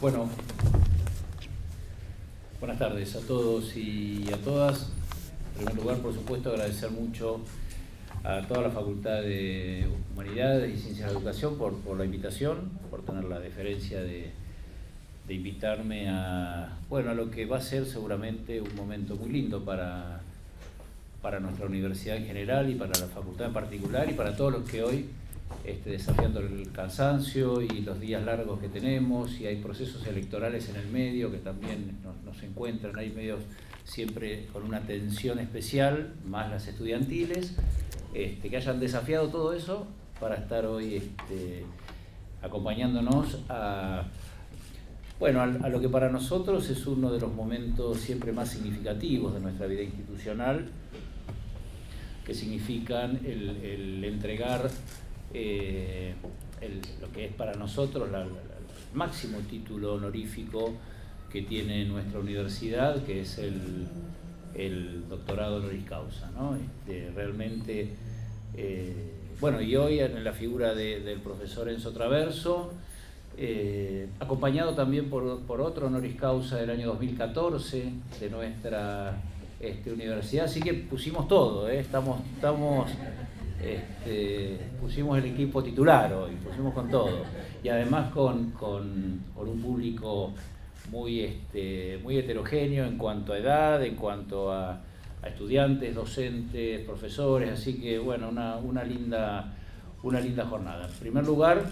Bueno, buenas tardes a todos y a todas. En primer lugar, por supuesto, agradecer mucho a toda la Facultad de Humanidades y Ciencias de la Educación por la invitación, por tener la deferencia de invitarme a lo que va a ser seguramente un momento muy lindo para nuestra universidad en general y para la facultad en particular y para todos los que hoy, desafiando el cansancio y los días largos que tenemos, y hay procesos electorales en el medio que también nos encuentran, hay medios siempre con una tensión especial, más las estudiantiles, que hayan desafiado todo eso para estar hoy acompañándonos a lo que para nosotros es uno de los momentos siempre más significativos de nuestra vida institucional, que significan el entregar lo que es para nosotros el máximo título honorífico que tiene nuestra universidad, que es el doctorado honoris causa, ¿no? Realmente, y hoy en la figura del profesor Enzo Traverso, acompañado también por otro honoris causa del año 2014 de nuestra universidad, así que pusimos todo, pusimos el equipo titular hoy, pusimos con todo, y además con un público muy heterogéneo en cuanto a edad, en cuanto a estudiantes, docentes, profesores, así que una linda jornada. En primer lugar,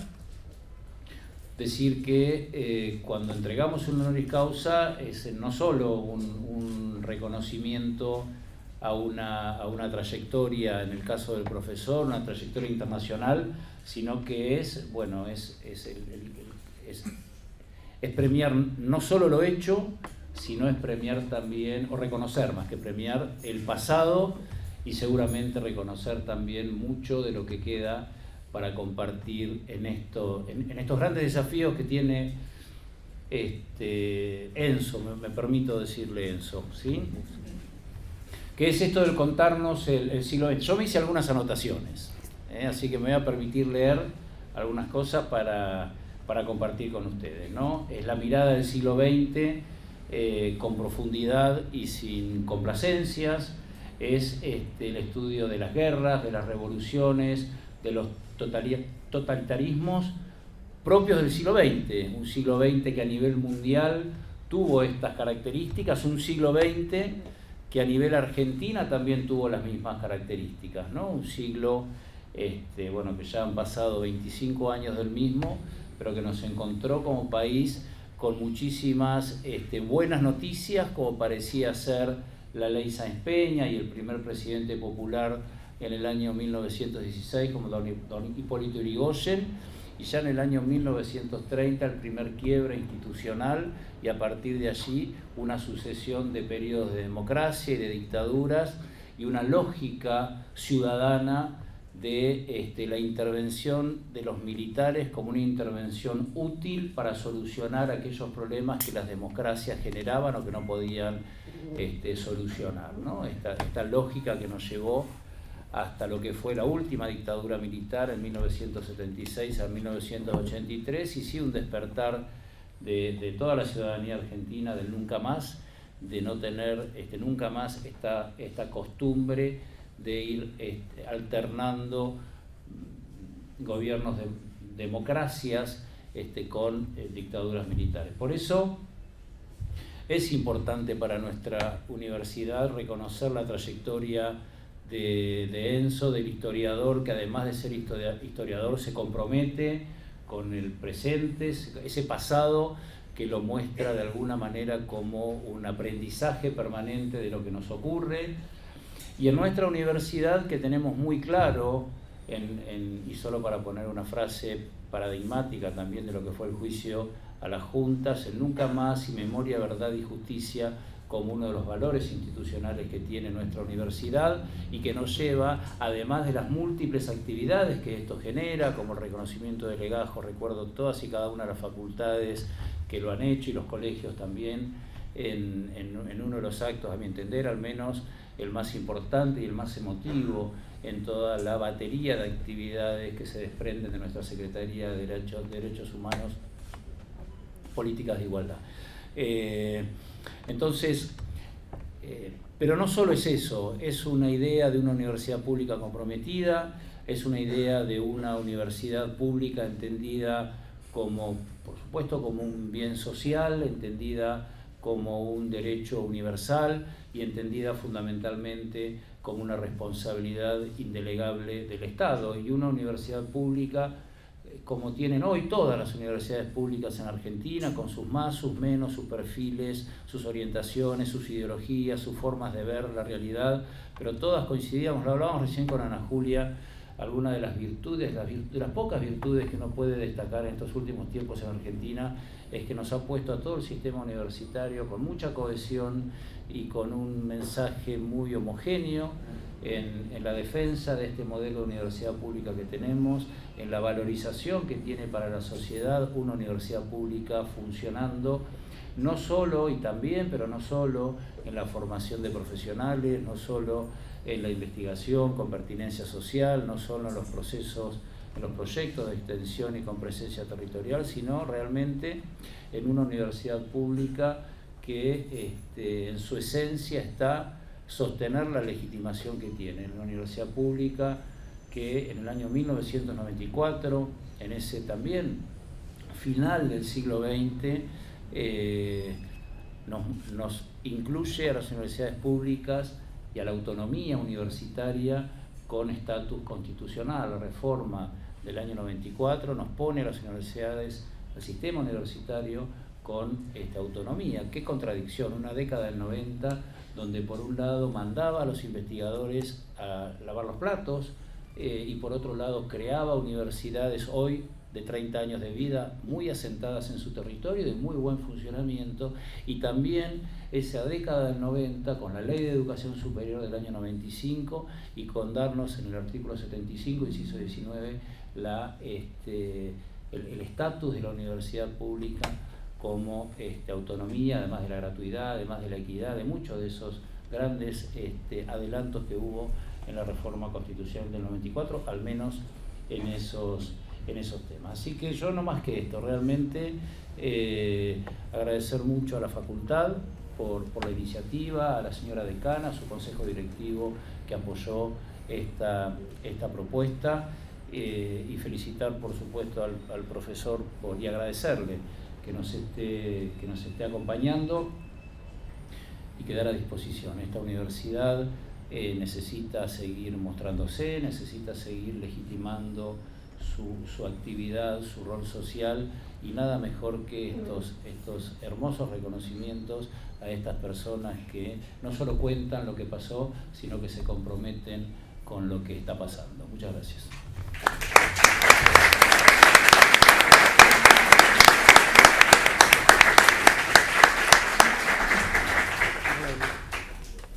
decir que cuando entregamos un honoris causa es no solo un reconocimiento a una trayectoria, en el caso del profesor, una trayectoria internacional, sino que es premiar no solo lo hecho, sino es premiar también, o reconocer más que premiar, el pasado, y seguramente reconocer también mucho de lo que queda para compartir en estos grandes desafíos que tiene Enzo, me permito decirle Enzo, ¿sí? Que es esto del contarnos el siglo XX. Yo me hice algunas anotaciones, así que me voy a permitir leer algunas cosas para compartir con ustedes, ¿no? Es la mirada del siglo XX con profundidad y sin complacencias, es el estudio de las guerras, de las revoluciones, de los totalitarismos propios del siglo XX, un siglo XX que a nivel mundial tuvo estas características, un siglo XX que a nivel Argentina también tuvo las mismas características, ¿no? Un siglo que ya han pasado 25 años del mismo, pero que nos encontró como país con muchísimas buenas noticias, como parecía ser la ley Sáenz Peña y el primer presidente popular en el año 1916 como don Hipólito Yrigoyen, y ya en el año 1930 el primer quiebre institucional, y a partir de allí una sucesión de periodos de democracia y de dictaduras, y una lógica ciudadana de la intervención de los militares como una intervención útil para solucionar aquellos problemas que las democracias generaban o que no podían solucionar, ¿no? Esta lógica que nos llevó hasta lo que fue la última dictadura militar en 1976 a 1983, y sí un despertar de toda la ciudadanía argentina del nunca más, de no tener nunca más esta costumbre de ir alternando gobiernos de democracias con dictaduras militares. Por eso es importante para nuestra universidad reconocer la trayectoria de Enzo, del historiador, que además de ser historiador se compromete con el presente, ese pasado que lo muestra de alguna manera como un aprendizaje permanente de lo que nos ocurre. Y en nuestra universidad, que tenemos muy claro, y solo para poner una frase paradigmática también de lo que fue el juicio a las juntas, el nunca más y memoria, verdad y justicia como uno de los valores institucionales que tiene nuestra universidad, y que nos lleva, además de las múltiples actividades que esto genera, como el reconocimiento de legajos, recuerdo todas y cada una de las facultades que lo han hecho y los colegios también, en uno de los actos, a mi entender, al menos el más importante y el más emotivo en toda la batería de actividades que se desprenden de nuestra Secretaría de Derechos Humanos políticas de igualdad. Entonces, pero no solo es eso, es una idea de una universidad pública comprometida, es una idea de una universidad pública entendida como, por supuesto, como un bien social, entendida como un derecho universal y entendida fundamentalmente como una responsabilidad indelegable del Estado. Y una universidad pública, como tienen hoy todas las universidades públicas en Argentina, con sus más, sus menos, sus perfiles, sus orientaciones, sus ideologías, sus formas de ver la realidad, pero todas coincidíamos, lo hablábamos recién con Ana Julia, algunas de las virtudes, de las pocas virtudes que uno puede destacar en estos últimos tiempos en Argentina, es que nos ha puesto a todo el sistema universitario con mucha cohesión y con un mensaje muy homogéneo en la defensa de este modelo de universidad pública que tenemos, en la valorización que tiene para la sociedad una universidad pública funcionando, no solo y también, pero no solo en la formación de profesionales, no solo en la investigación con pertinencia social, no solo en los procesos, en los proyectos de extensión y con presencia territorial, sino realmente en una universidad pública que en su esencia está sostener la legitimación que tiene. En una universidad pública que en el año 1994, en ese también final del siglo XX, nos incluye a las universidades públicas y a la autonomía universitaria con estatus constitucional. La reforma del año 94 nos pone a las universidades, al sistema universitario, con esta autonomía. Qué contradicción, una década del 90 donde por un lado mandaba a los investigadores a lavar los platos y por otro lado creaba universidades hoy de 30 años de vida muy asentadas en su territorio, de muy buen funcionamiento, y también esa década del 90 con la Ley de Educación Superior del año 95 y con darnos en el artículo 75, inciso 19, el estatus de la universidad pública como autonomía, además de la gratuidad, además de la equidad, de muchos de esos grandes adelantos que hubo en la reforma constitucional del 94, al menos en esos temas. Así que yo no más que esto, realmente agradecer mucho a la facultad por la iniciativa, a la señora decana, a su consejo directivo que apoyó esta propuesta y felicitar por supuesto al profesor y agradecerle que nos esté acompañando y quedar a disposición. Esta universidad necesita seguir mostrándose, necesita seguir legitimando su actividad, su rol social, y nada mejor que estos hermosos reconocimientos a estas personas que no solo cuentan lo que pasó, sino que se comprometen con lo que está pasando. Muchas gracias.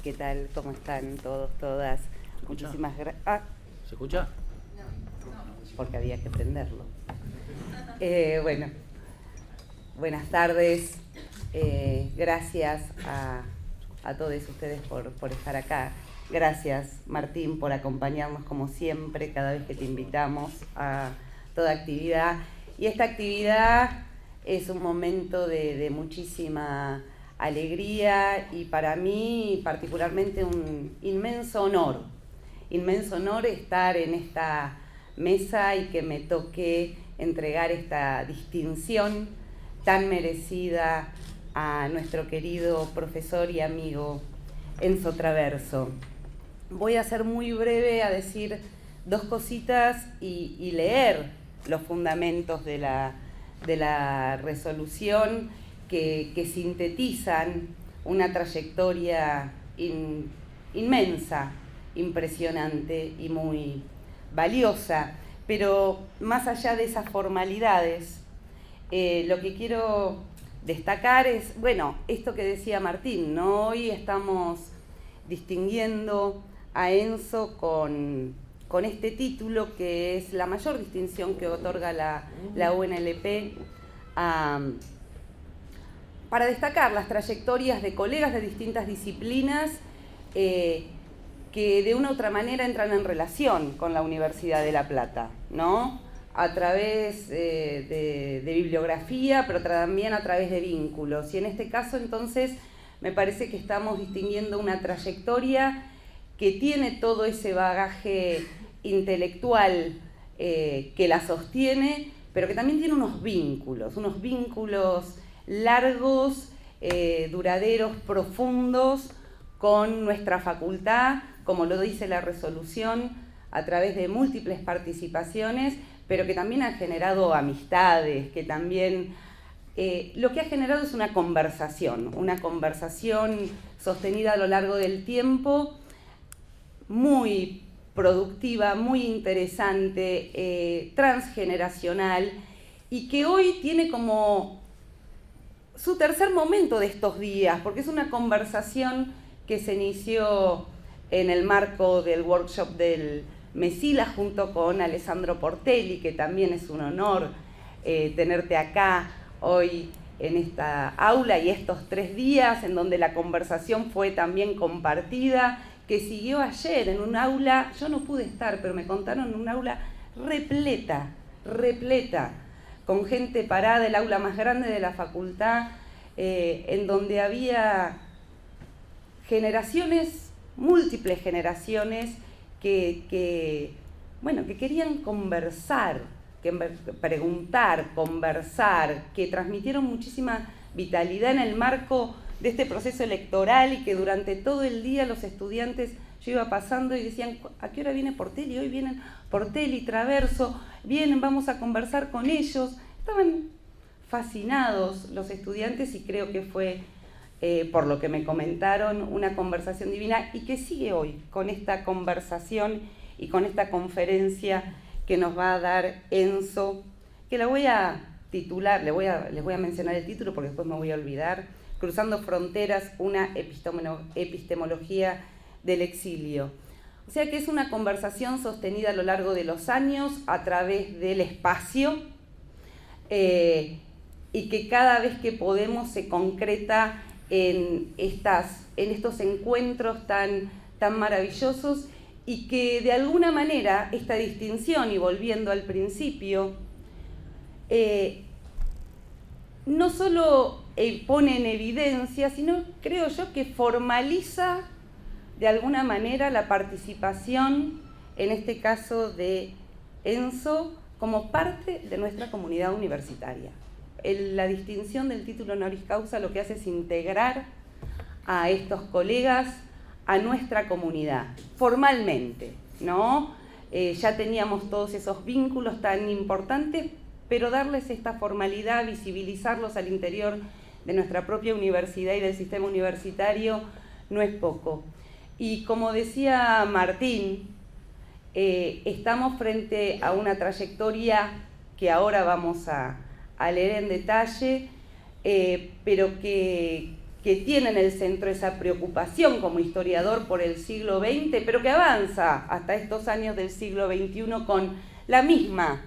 ¿Qué tal? ¿Cómo están todos, todas? Muchísimas gracias. ¿Se escucha? Porque había que prenderlo. Bueno, buenas tardes. Gracias a todos ustedes por estar acá. Gracias, Martín, por acompañarnos como siempre, cada vez que te invitamos a toda actividad. Y esta actividad es un momento de muchísima alegría y para mí particularmente un inmenso honor estar en esta mesa y que me toque entregar esta distinción tan merecida a nuestro querido profesor y amigo Enzo Traverso. Voy a ser muy breve, a decir dos cositas y leer los fundamentos de la resolución que sintetizan una trayectoria inmensa, impresionante y muy valiosa. Pero más allá de esas formalidades, lo que quiero destacar es, bueno, esto que decía Martín, ¿no? Hoy estamos distinguiendo a Enzo con este título que es la mayor distinción que otorga la UNLP para destacar las trayectorias de colegas de distintas disciplinas que de una u otra manera entran en relación con la Universidad de La Plata, ¿no? a través de bibliografía, pero también a través de vínculos. Y en este caso, entonces, me parece que estamos distinguiendo una trayectoria que tiene todo ese bagaje intelectual que la sostiene, pero que también tiene unos vínculos largos, duraderos, profundos, con nuestra facultad, como lo dice la resolución, a través de múltiples participaciones, pero que también ha generado amistades, que también lo que ha generado es una conversación sostenida a lo largo del tiempo, muy productiva, muy interesante, transgeneracional, y que hoy tiene como su tercer momento de estos días, porque es una conversación que se inició en el marco del workshop del Mesila junto con Alessandro Portelli, que también es un honor tenerte acá hoy en esta aula y estos 3 días en donde la conversación fue también compartida, que siguió ayer en un aula, yo no pude estar, pero me contaron, un aula repleta, con gente parada, el aula más grande de la facultad, en donde había múltiples generaciones que querían conversar, preguntar, conversar, que transmitieron muchísima vitalidad en el marco de este proceso electoral y que durante todo el día los estudiantes, yo iba pasando y decían, ¿a qué hora viene Portelli? Hoy vienen Portelli, Traverso, vienen, vamos a conversar con ellos. Estaban fascinados los estudiantes y creo que fue, por lo que me comentaron, una conversación divina y que sigue hoy con esta conversación y con esta conferencia que nos va a dar Enzo, que la voy a titular, les voy a mencionar el título porque después me voy a olvidar, Cruzando Fronteras, una epistemología del exilio. O sea que es una conversación sostenida a lo largo de los años a través del espacio y que cada vez que podemos se concreta en estos encuentros tan maravillosos y que de alguna manera esta distinción, y volviendo al principio, no solo pone en evidencia, sino creo yo que formaliza de alguna manera la participación, en este caso de Enzo, como parte de nuestra comunidad universitaria. La distinción del título honoris causa lo que hace es integrar a estos colegas a nuestra comunidad, formalmente, ¿no? Ya teníamos todos esos vínculos tan importantes, pero darles esta formalidad, visibilizarlos al interior de nuestra propia universidad y del sistema universitario, no es poco. Y como decía Martín, estamos frente a una trayectoria que ahora vamos a leer en detalle, pero que tiene en el centro esa preocupación como historiador por el siglo XX, pero que avanza hasta estos años del siglo XXI con la misma,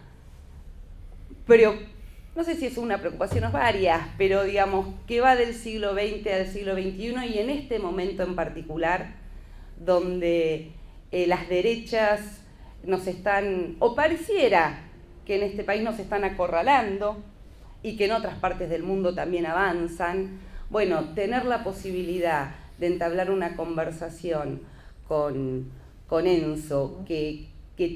no sé si es una preocupación o varias, pero digamos que va del siglo XX al siglo XXI y en este momento en particular, donde las derechas nos están, o pareciera que en este país nos están acorralando y que en otras partes del mundo también avanzan. Bueno, tener la posibilidad de entablar una conversación con Enzo, que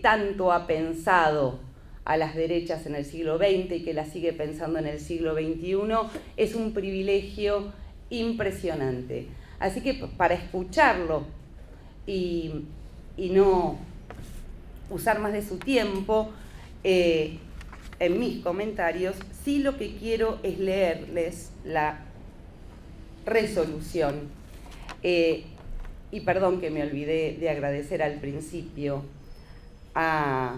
tanto ha pensado a las derechas en el siglo XX y que las sigue pensando en el siglo XXI, es un privilegio impresionante. Así que para escucharlo y no usar más de su tiempo, en mis comentarios, sí lo que quiero es leerles la resolución. Y perdón que me olvidé de agradecer al principio a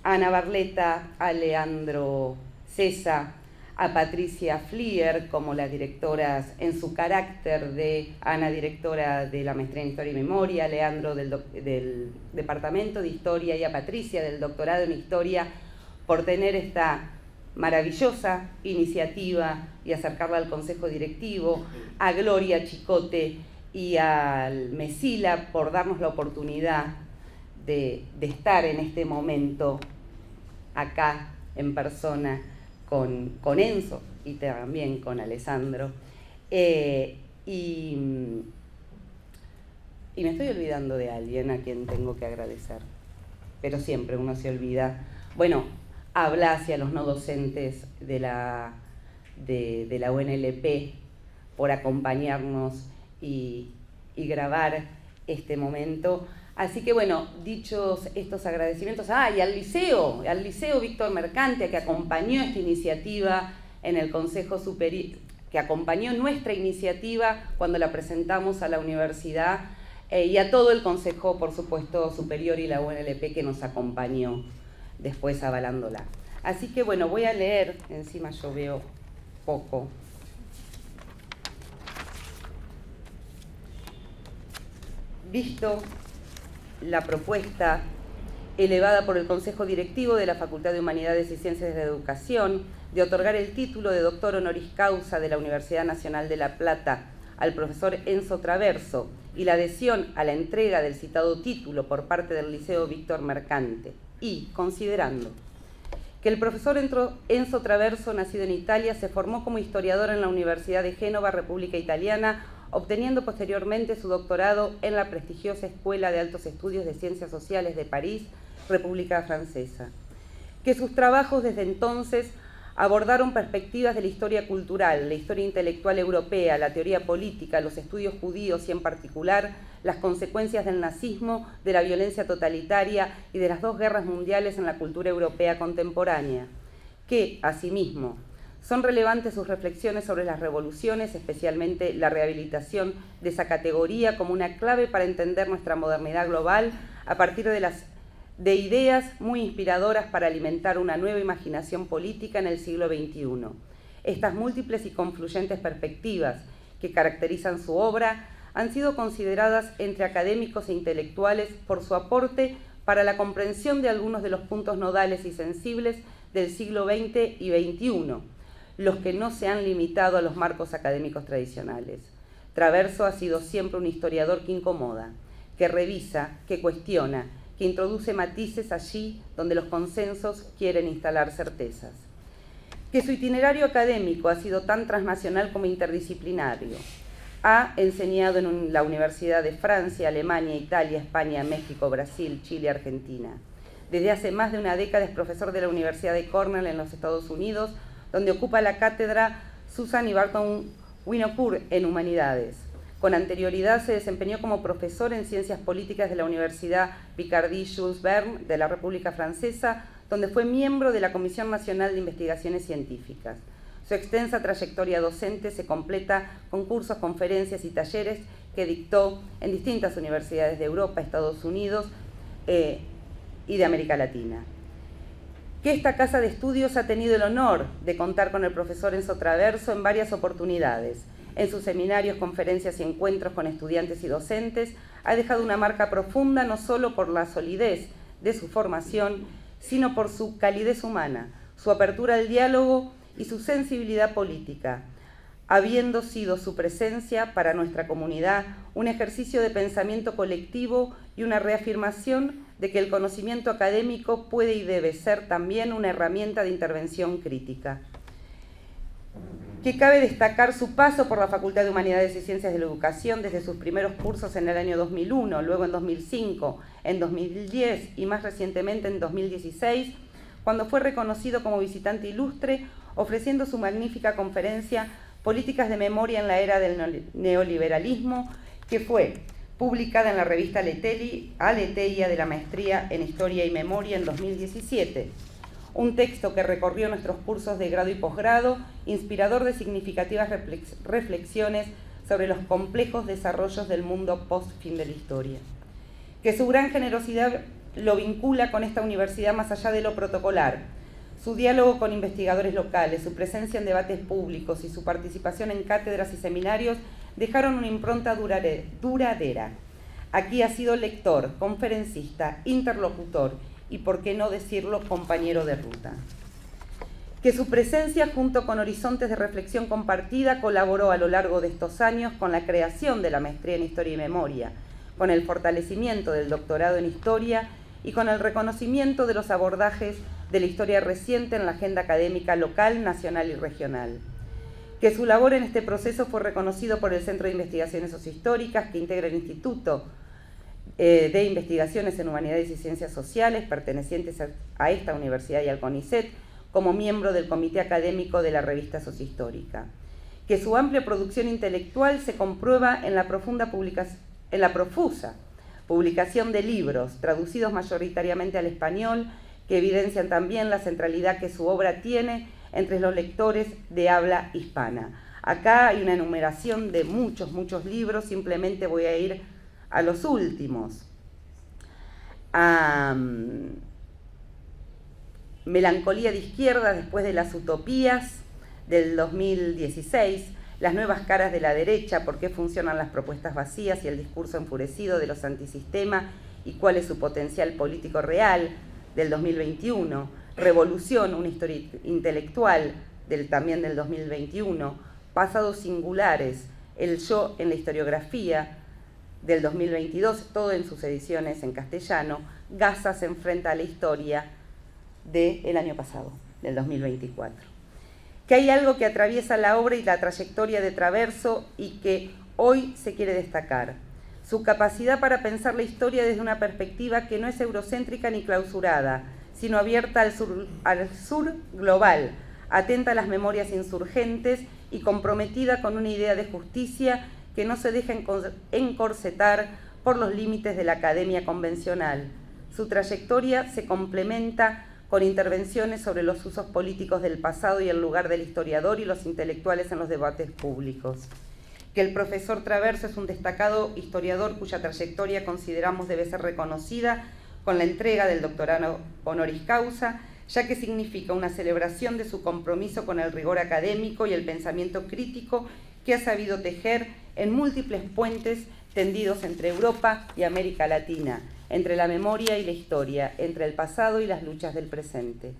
Ana Barleta, a Leandro Cesa, a Patricia Flier como las directoras en su carácter de Ana, directora de la maestría en Historia y Memoria, a Leandro del Departamento de Historia y a Patricia del doctorado en Historia por tener esta maravillosa iniciativa y acercarla al Consejo Directivo, a Gloria Chicote y al Mesila por darnos la oportunidad de estar en este momento acá en persona con Enzo y también con Alessandro. Y me estoy olvidando de alguien a quien tengo que agradecer, pero siempre uno se olvida. Bueno, habla hacia los no docentes de la UNLP por acompañarnos y grabar este momento. Así que bueno, dichos estos agradecimientos, y al Liceo Víctor Mercante, que acompañó esta iniciativa en el Consejo Superior, que acompañó nuestra iniciativa cuando la presentamos a la universidad, y a todo el Consejo, por supuesto, Superior y la UNLP que nos acompañó después avalándola. Así que bueno, voy a leer, encima yo veo poco. Visto la propuesta elevada por el Consejo Directivo de la Facultad de Humanidades y Ciencias de la Educación de otorgar el título de doctor honoris causa de la Universidad Nacional de La Plata al profesor Enzo Traverso y la adhesión a la entrega del citado título por parte del Liceo Víctor Mercante, y considerando que el profesor Enzo Traverso, nacido en Italia, se formó como historiador en la Universidad de Génova, República Italiana, obteniendo posteriormente su doctorado en la prestigiosa Escuela de Altos Estudios de Ciencias Sociales de París, República Francesa, que sus trabajos desde entonces abordaron perspectivas de la historia cultural, la historia intelectual europea, la teoría política, los estudios judíos y en particular las consecuencias del nazismo, de la violencia totalitaria y de las dos guerras mundiales en la cultura europea contemporánea, que, asimismo, son relevantes sus reflexiones sobre las revoluciones, especialmente la rehabilitación de esa categoría como una clave para entender nuestra modernidad global a partir de ideas muy inspiradoras para alimentar una nueva imaginación política en el siglo XXI. Estas múltiples y confluyentes perspectivas que caracterizan su obra han sido consideradas entre académicos e intelectuales por su aporte para la comprensión de algunos de los puntos nodales y sensibles del siglo XX y XXI, los que no se han limitado a los marcos académicos tradicionales. Traverso ha sido siempre un historiador que incomoda, que revisa, que cuestiona, que introduce matices allí donde los consensos quieren instalar certezas. Que su itinerario académico ha sido tan transnacional como interdisciplinario. Ha enseñado en la Universidad de Francia, Alemania, Italia, España, México, Brasil, Chile, Argentina. Desde hace más de una década es profesor de la Universidad de Cornell en los Estados Unidos, donde ocupa la cátedra Susan y Barton Winocourt en Humanidades. Con anterioridad se desempeñó como profesor en Ciencias Políticas de la Universidad Picardie-Jules Verne de la República Francesa, donde fue miembro de la Comisión Nacional de Investigaciones Científicas. Su extensa trayectoria docente se completa con cursos, conferencias y talleres que dictó en distintas universidades de Europa, Estados Unidos y de América Latina. Que esta casa de estudios ha tenido el honor de contar con el profesor Enzo Traverso en varias oportunidades. En sus seminarios, conferencias y encuentros con estudiantes y docentes, ha dejado una marca profunda no solo por la solidez de su formación, sino por su calidez humana, su apertura al diálogo y su sensibilidad política, habiendo sido su presencia para nuestra comunidad un ejercicio de pensamiento colectivo y una reafirmación de que el conocimiento académico puede y debe ser también una herramienta de intervención crítica. Que cabe destacar su paso por la Facultad de Humanidades y Ciencias de la Educación desde sus primeros cursos en el año 2001, luego en 2005, en 2010 y más recientemente en 2016, cuando fue reconocido como visitante ilustre, ofreciendo su magnífica conferencia Políticas de Memoria en la Era del Neoliberalismo, que fue publicada en la revista Aleteia de la Maestría en Historia y Memoria en 2017. Un texto que recorrió nuestros cursos de grado y posgrado, inspirador de significativas reflexiones sobre los complejos desarrollos del mundo post-fin de la historia. Que su gran generosidad lo vincula con esta universidad más allá de lo protocolar. Su diálogo con investigadores locales, su presencia en debates públicos y su participación en cátedras y seminarios dejaron una impronta duradera. Aquí ha sido lector, conferencista, interlocutor y, por qué no decirlo, compañero de ruta. Que su presencia, junto con horizontes de reflexión compartida, colaboró a lo largo de estos años con la creación de la Maestría en Historia y Memoria, con el fortalecimiento del doctorado en Historia y con el reconocimiento de los abordajes de la historia reciente en la agenda académica local, nacional y regional. Que su labor en este proceso fue reconocido por el Centro de Investigaciones Sociohistóricas, que integra el Instituto de Investigaciones en Humanidades y Ciencias Sociales, pertenecientes a esta universidad y al CONICET, como miembro del Comité Académico de la Revista Sociohistórica. Que su amplia producción intelectual se comprueba en la profusa publicación de libros, traducidos mayoritariamente al español, que evidencian también la centralidad que su obra tiene entre los lectores de habla hispana. Acá hay una enumeración de muchos libros, simplemente voy a ir a los últimos. Melancolía de izquierda después de las utopías, del 2016, Las nuevas caras de la derecha, por qué funcionan las propuestas vacías y el discurso enfurecido de los antisistema y cuál es su potencial político real, del 2021, Revolución, una historia intelectual, también del 2021, Pasados singulares, El yo en la historiografía, del 2022, todo en sus ediciones en castellano, Gaza se enfrenta a la historia, del año pasado, del 2024. Que hay algo que atraviesa la obra y la trayectoria de Traverso y que hoy se quiere destacar. Su capacidad para pensar la historia desde una perspectiva que no es eurocéntrica ni clausurada, sino abierta al sur global, atenta a las memorias insurgentes y comprometida con una idea de justicia que no se deja encorsetar por los límites de la academia convencional. Su trayectoria se complementa con intervenciones sobre los usos políticos del pasado y el lugar del historiador y los intelectuales en los debates públicos. Que el profesor Traverso es un destacado historiador cuya trayectoria consideramos debe ser reconocida con la entrega del doctorado honoris causa, ya que significa una celebración de su compromiso con el rigor académico y el pensamiento crítico que ha sabido tejer en múltiples puentes tendidos entre Europa y América Latina, entre la memoria y la historia, entre el pasado y las luchas del presente.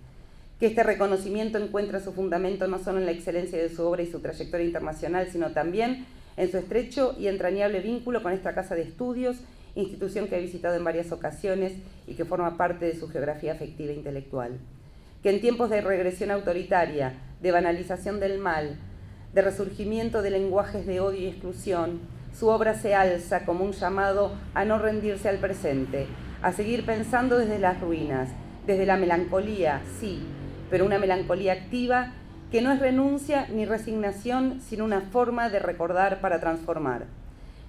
Que este reconocimiento encuentra su fundamento no solo en la excelencia de su obra y su trayectoria internacional, sino también en su estrecho y entrañable vínculo con esta casa de estudios, institución que ha visitado en varias ocasiones y que forma parte de su geografía afectiva e intelectual. Que en tiempos de regresión autoritaria, de banalización del mal, de resurgimiento de lenguajes de odio y exclusión, su obra se alza como un llamado a no rendirse al presente, a seguir pensando desde las ruinas, desde la melancolía, sí, pero una melancolía activa que no es renuncia ni resignación, sino una forma de recordar para transformar.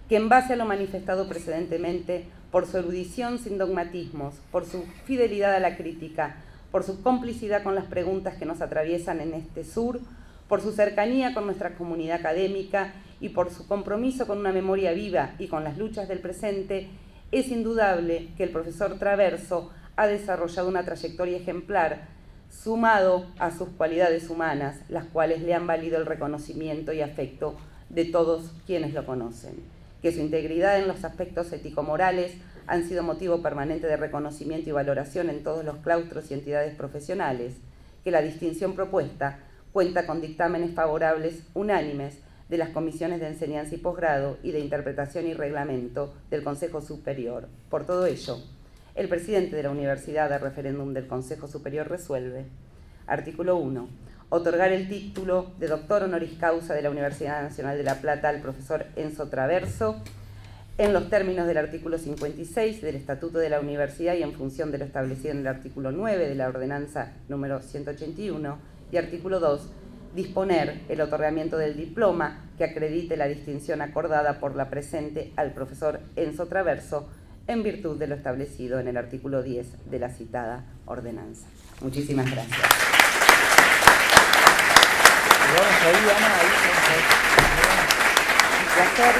Que en base a lo manifestado precedentemente, por su erudición sin dogmatismos, por su fidelidad a la crítica, por su complicidad con las preguntas que nos atraviesan en este sur, por su cercanía con nuestra comunidad académica y por su compromiso con una memoria viva y con las luchas del presente, es indudable que el profesor Traverso ha desarrollado una trayectoria ejemplar, sumado a sus cualidades humanas, las cuales le han valido el reconocimiento y afecto de todos quienes lo conocen. Que su integridad en los aspectos ético-morales han sido motivo permanente de reconocimiento y valoración en todos los claustros y entidades profesionales. Que la distinción propuesta cuenta con dictámenes favorables unánimes de las comisiones de enseñanza y posgrado y de interpretación y reglamento del Consejo Superior. Por todo ello, el presidente de la Universidad a referéndum del Consejo Superior resuelve. Artículo 1. Otorgar el título de doctor honoris causa de la Universidad Nacional de La Plata al profesor Enzo Traverso en los términos del artículo 56 del Estatuto de la Universidad y en función de lo establecido en el artículo 9 de la Ordenanza número 181 y artículo 2, disponer el otorgamiento del diploma que acredite la distinción acordada por la presente al profesor Enzo Traverso en virtud de lo establecido en el artículo 10 de la citada ordenanza. Muchísimas gracias. Vamos ahí, Ana, ahí, vamos ahí. Un placer.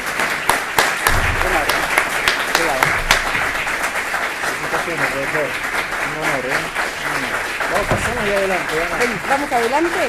Enorme. Cuidado. Un honor, ¿eh? Vamos, pasamos ahí adelante, Ana. ¿Vamos adelante?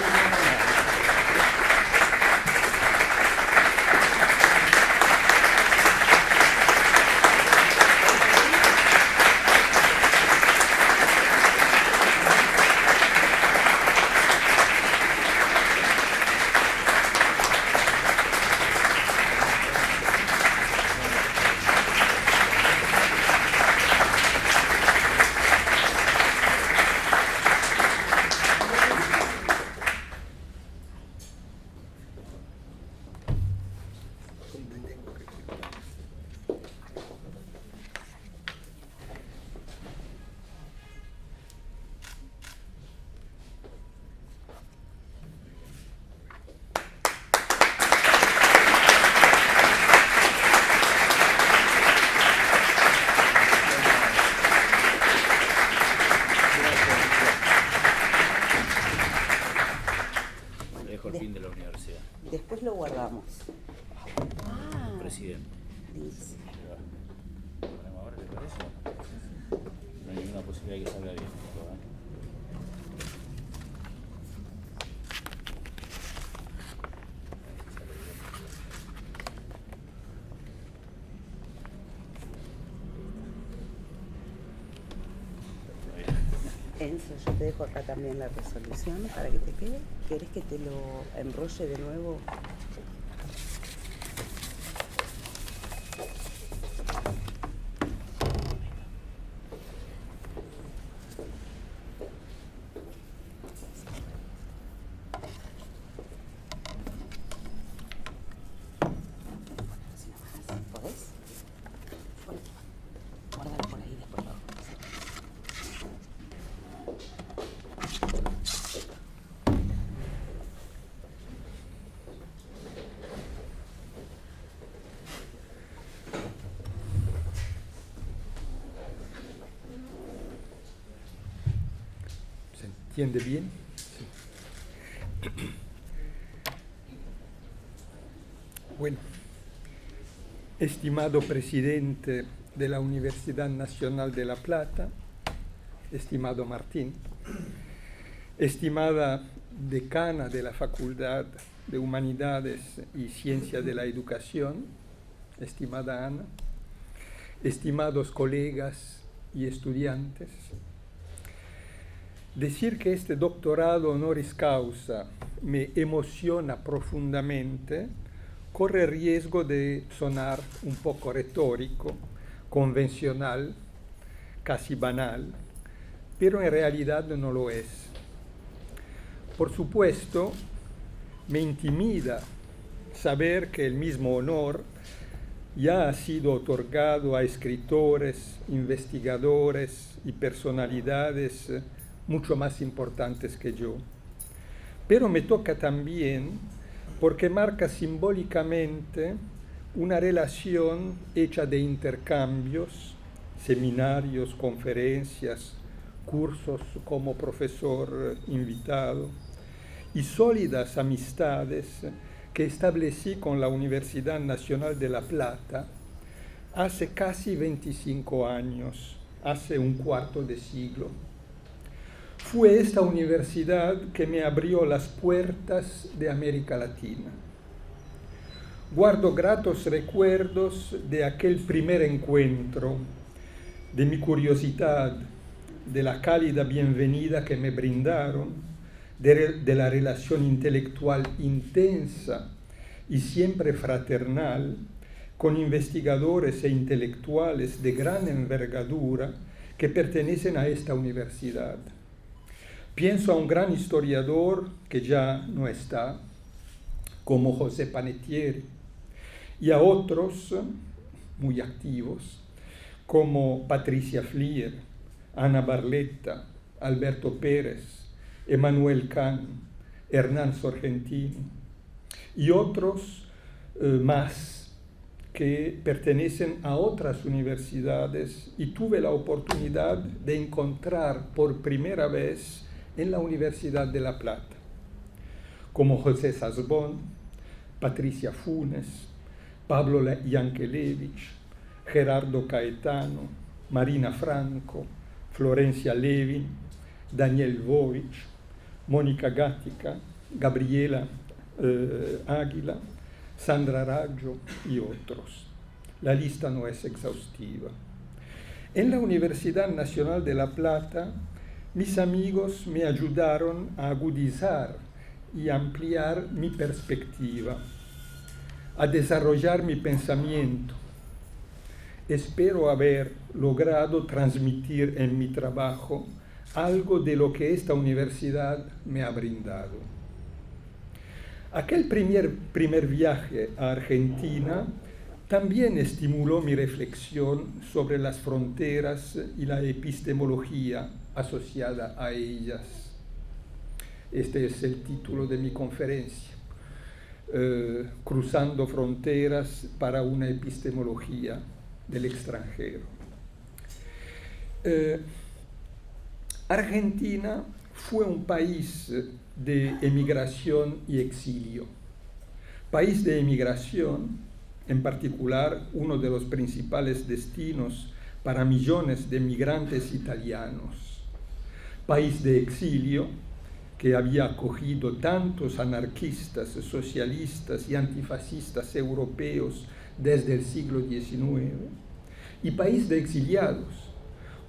guardamos. Presidente. Listo. ¿Lo ponemos ahora, te parece? No hay ninguna posibilidad de que salga bien esto, ¿eh? Enzo, yo te dejo acá también la resolución para que te quede. ¿Querés que te lo enrolle de nuevo? ¿Podés? Guárdalo por ahí, después lo hago. ¿Se entiende bien? Sí. Bueno, estimado presidente de la Universidad Nacional de La Plata, estimado Martín, estimada decana de la Facultad de Humanidades y Ciencias de la Educación, estimada Ana, estimados colegas y estudiantes, decir que este doctorado honoris causa me emociona profundamente corre riesgo de sonar un poco retórico, convencional, casi banal, pero en realidad no lo es. Por supuesto, me intimida saber que el mismo honor ya ha sido otorgado a escritores, investigadores y personalidades mucho más importantes que yo. Pero me toca también porque marca simbólicamente una relación hecha de intercambios, seminarios, conferencias, cursos como profesor invitado y sólidas amistades que establecí con la Universidad Nacional de La Plata hace casi 25 años, hace un cuarto de siglo. Fue esta universidad que me abrió las puertas de América Latina. Guardo gratos recuerdos de aquel primer encuentro, de mi curiosidad, de la cálida bienvenida que me brindaron, de la relación intelectual intensa y siempre fraternal con investigadores e intelectuales de gran envergadura que pertenecen a esta universidad. Pienso a un gran historiador que ya no está, como José Panettiere, y a otros muy activos, como Patricia Flier, Ana Barletta, Alberto Pérez, Emanuel Kahn, Hernán Sorgentino, y otros más que pertenecen a otras universidades, y tuve la oportunidad de encontrar por primera vez en la Universidad de La Plata, como José Sasbón, Patricia Funes, Pablo Yankelevich, Gerardo Caetano, Marina Franco, Florencia Levin, Daniel Vovich, Mónica Gatica, Gabriela Águila, Sandra Raggio y otros. La lista no es exhaustiva. En la Universidad Nacional de La Plata, mis amigos me ayudaron a agudizar y ampliar mi perspectiva, a desarrollar mi pensamiento. Espero haber logrado transmitir en mi trabajo algo de lo que esta universidad me ha brindado. Aquel primer viaje a Argentina también estimuló mi reflexión sobre las fronteras y la epistemología asociada a ellas. Este es el título de mi conferencia, Cruzando fronteras para una epistemología del extranjero. Argentina fue un país de emigración y exilio. País de emigración, en particular uno de los principales destinos para millones de migrantes italianos. País de exilio, que había acogido tantos anarquistas, socialistas y antifascistas europeos desde el siglo XIX. Y país de exiliados,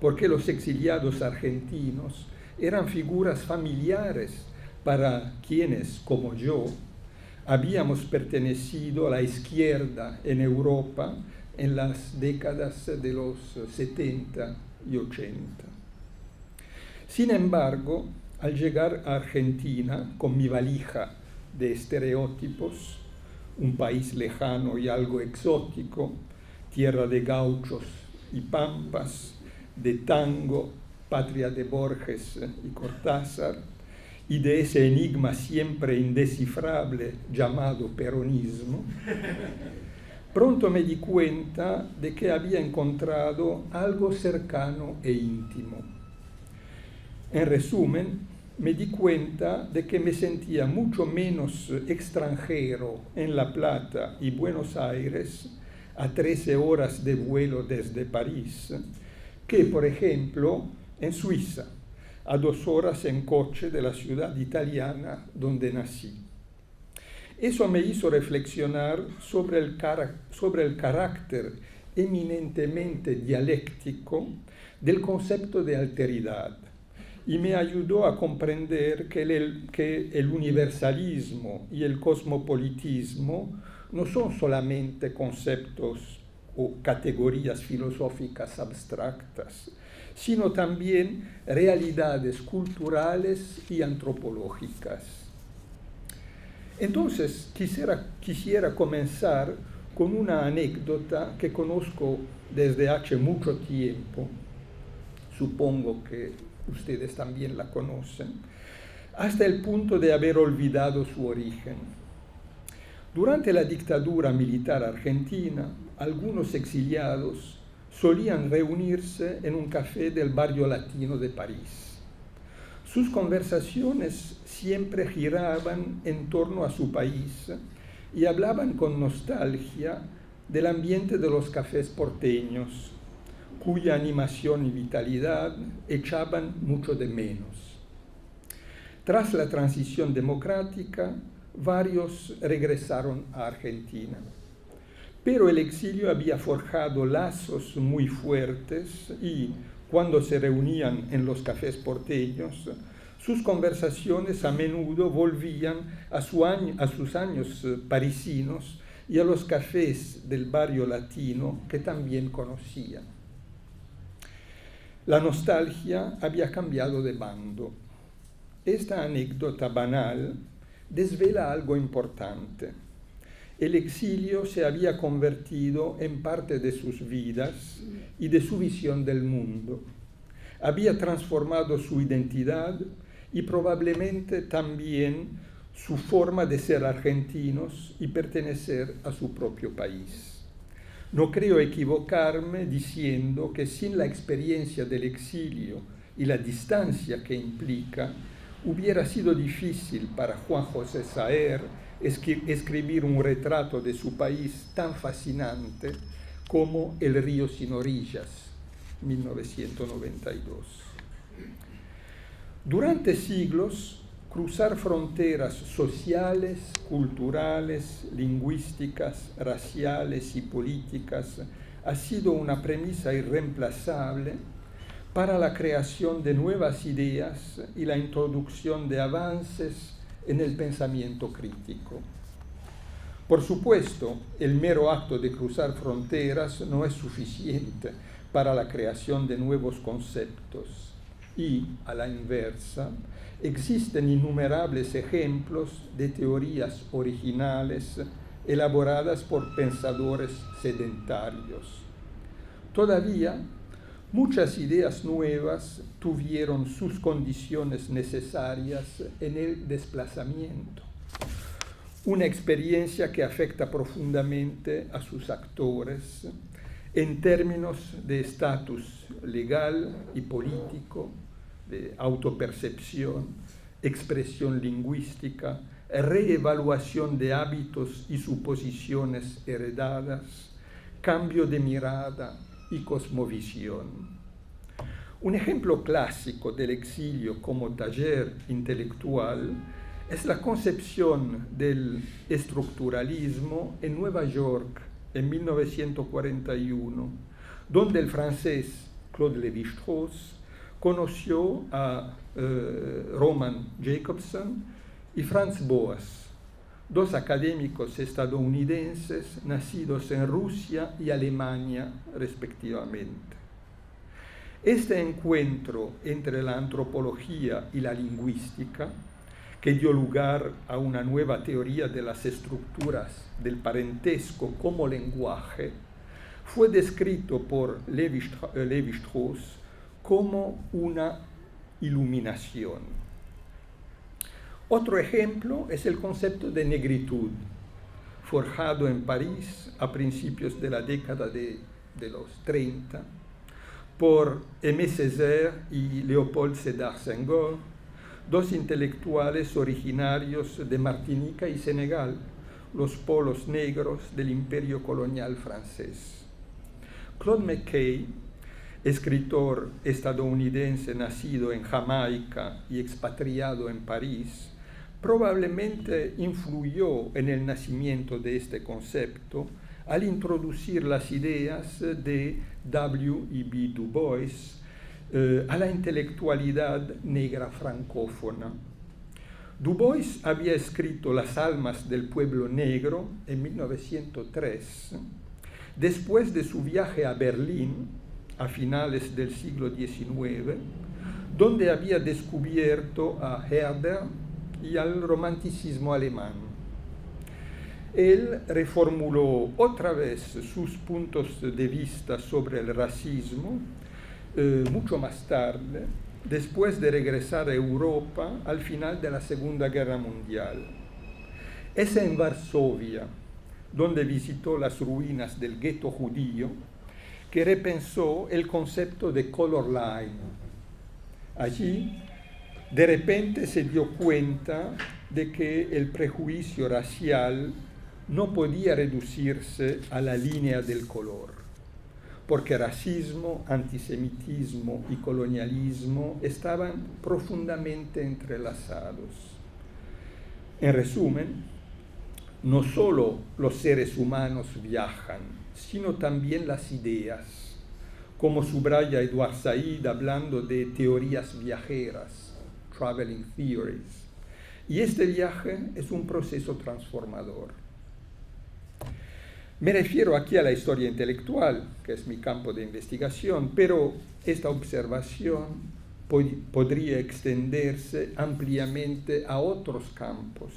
porque los exiliados argentinos eran figuras familiares para quienes, como yo, habíamos pertenecido a la izquierda en Europa en las décadas de los 70 y 80. Sin embargo, al llegar a Argentina con mi valija de estereotipos, un país lejano y algo exótico, tierra de gauchos y pampas, de tango, patria de Borges y Cortázar, y de ese enigma siempre indescifrable llamado peronismo, pronto me di cuenta de que había encontrado algo cercano e íntimo. En resumen, me di cuenta de que me sentía mucho menos extranjero en La Plata y Buenos Aires, a 13 horas de vuelo desde París, que, por ejemplo, en Suiza, a 2 horas en coche de la ciudad italiana donde nací. Eso me hizo reflexionar sobre el carácter eminentemente dialéctico del concepto de alteridad y me ayudó a comprender que el universalismo y el cosmopolitismo no son solamente conceptos o categorías filosóficas abstractas, sino también realidades culturales y antropológicas. Entonces, quisiera comenzar con una anécdota que conozco desde hace mucho tiempo, supongo que ustedes también la conocen, hasta el punto de haber olvidado su origen. Durante la dictadura militar argentina, algunos exiliados solían reunirse en un café del barrio latino de París. Sus conversaciones siempre giraban en torno a su país y hablaban con nostalgia del ambiente de los cafés porteños, cuya animación y vitalidad echaban mucho de menos. Tras la transición democrática, varios regresaron a Argentina. Pero el exilio había forjado lazos muy fuertes y, cuando se reunían en los cafés porteños, sus conversaciones a menudo volvían a sus años parisinos y a los cafés del barrio latino que también conocían. La nostalgia había cambiado de bando. Esta anécdota banal desvela algo importante. El exilio se había convertido en parte de sus vidas y de su visión del mundo. Había transformado su identidad y probablemente también su forma de ser argentinos y pertenecer a su propio país. No creo equivocarme diciendo que sin la experiencia del exilio y la distancia que implica, hubiera sido difícil para Juan José Saer escribir un retrato de su país tan fascinante como El río sin orillas, 1992. Durante siglos, cruzar fronteras sociales, culturales, lingüísticas, raciales y políticas ha sido una premisa irreemplazable para la creación de nuevas ideas y la introducción de avances en el pensamiento crítico. Por supuesto, el mero acto de cruzar fronteras no es suficiente para la creación de nuevos conceptos y, a la inversa, existen innumerables ejemplos de teorías originales elaboradas por pensadores sedentarios. Todavía, muchas ideas nuevas tuvieron sus condiciones necesarias en el desplazamiento, una experiencia que afecta profundamente a sus actores en términos de estatus legal y político, de autopercepción, expresión lingüística, reevaluación de hábitos y suposiciones heredadas, cambio de mirada y cosmovisión. Un ejemplo clásico del exilio como taller intelectual es la concepción del estructuralismo en Nueva York en 1941, donde el francés Claude Lévi-Strauss conoció a Roman Jacobson y Franz Boas, dos académicos estadounidenses nacidos en Rusia y Alemania respectivamente. Este encuentro entre la antropología y la lingüística, que dio lugar a una nueva teoría de las estructuras del parentesco como lenguaje, fue descrito por Lévi-Strauss como una iluminación. Otro ejemplo es el concepto de negritud, forjado en París a principios de la década de los 30, por Aimé Césaire y Léopold Sédar Senghor, dos intelectuales originarios de Martinica y Senegal, los polos negros del imperio colonial francés. Claude McKay, escritor estadounidense nacido en Jamaica y expatriado en París, probablemente influyó en el nacimiento de este concepto al introducir las ideas de W.E.B. Du Bois a la intelectualidad negra francófona. Du Bois había escrito Las almas del pueblo negro en 1903, después de su viaje a Berlín a finales del siglo XIX, donde había descubierto a Herder y al romanticismo alemán. Él reformuló otra vez sus puntos de vista sobre el racismo mucho más tarde, después de regresar a Europa al final de la Segunda Guerra Mundial. Es en Varsovia, donde visitó las ruinas del gueto judío, que repensó el concepto de color line. Allí, de repente se dio cuenta de que el prejuicio racial no podía reducirse a la línea del color, porque racismo, antisemitismo y colonialismo estaban profundamente entrelazados. En resumen, no solo los seres humanos viajan, sino también las ideas, como subraya Edouard Said hablando de teorías viajeras, traveling theories. Y este viaje es un proceso transformador. Me refiero aquí a la historia intelectual, que es mi campo de investigación, pero esta observación podría extenderse ampliamente a otros campos.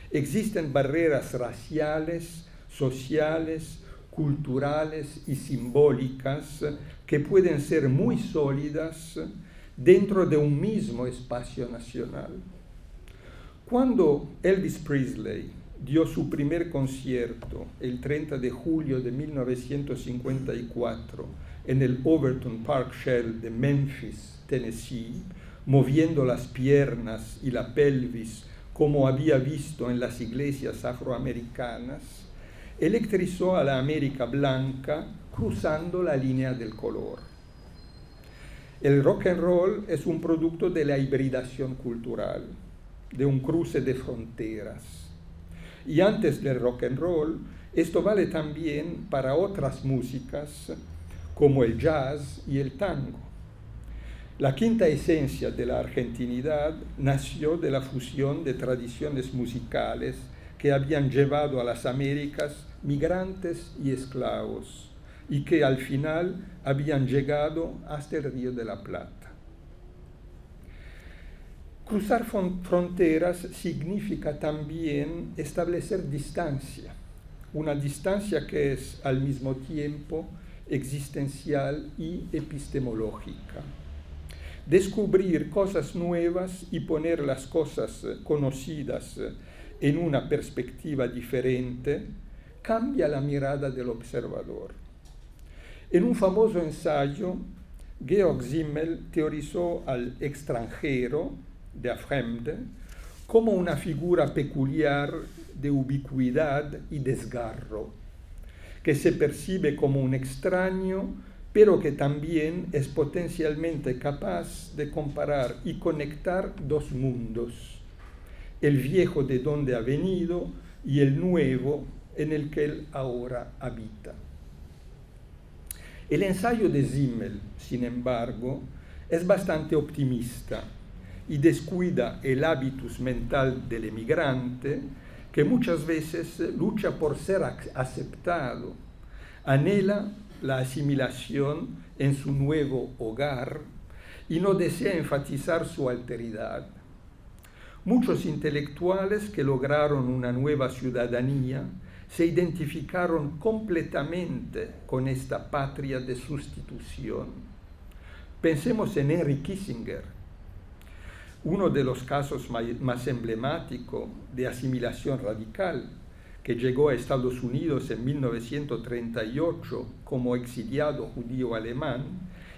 Existen barreras raciales, sociales, culturales y simbólicas que pueden ser muy sólidas dentro de un mismo espacio nacional. Cuando Elvis Presley dio su primer concierto el 30 de julio de 1954 en el Overton Park Shell de Memphis, Tennessee, moviendo las piernas y la pelvis como había visto en las iglesias afroamericanas, electrizó a la América blanca cruzando la línea del color. El rock and roll es un producto de la hibridación cultural, de un cruce de fronteras. Y antes del rock and roll, esto vale también para otras músicas como el jazz y el tango. La quinta esencia de la argentinidad nació de la fusión de tradiciones musicales que habían llevado a las Américas migrantes y esclavos y que al final habían llegado hasta el Río de la Plata. Cruzar fronteras significa también establecer distancia, una distancia que es al mismo tiempo existencial y epistemológica. Descubrir cosas nuevas y poner las cosas conocidas en una perspectiva diferente cambia la mirada del observador. En un famoso ensayo, Georg Simmel teorizó al extranjero, der Fremde, como una figura peculiar de ubicuidad y desgarro, que se percibe como un extraño, pero que también es potencialmente capaz de comparar y conectar dos mundos, el viejo de donde ha venido y el nuevo en el que él ahora habita. El ensayo de Simmel, sin embargo, es bastante optimista y descuida el hábitus mental del emigrante, que muchas veces lucha por ser aceptado, anhela la asimilación en su nuevo hogar y no desea enfatizar su alteridad. Muchos intelectuales que lograron una nueva ciudadanía se identificaron completamente con esta patria de sustitución. Pensemos en Henry Kissinger, uno de los casos más emblemáticos de asimilación radical, que llegó a Estados Unidos en 1938 como exiliado judío alemán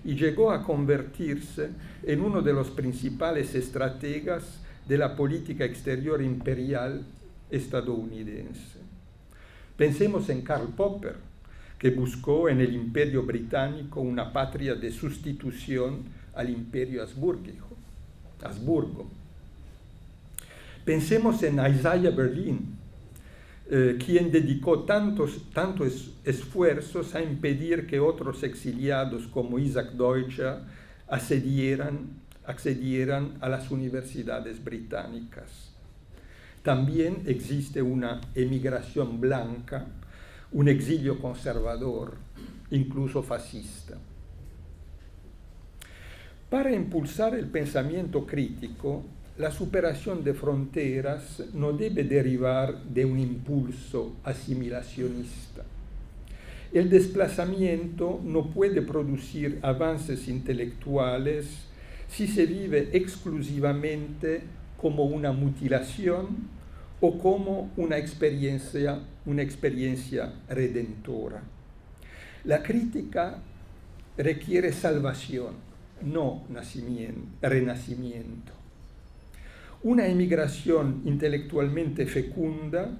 y llegó a convertirse en uno de los principales estrategas de la política exterior imperial estadounidense. Pensemos en Karl Popper, que buscó en el Imperio Británico una patria de sustitución al Imperio Habsburgo. Pensemos en Isaiah Berlin, quien dedicó tantos esfuerzos a impedir que otros exiliados como Isaac Deutscher accedieran a las universidades británicas. También existe una emigración blanca, un exilio conservador, incluso fascista. Para impulsar el pensamiento crítico, la superación de fronteras no debe derivar de un impulso asimilacionista. El desplazamiento no puede producir avances intelectuales si se vive exclusivamente como una mutilación o como una experiencia redentora. La crítica requiere salvación, no renacimiento. Una emigración intelectualmente fecunda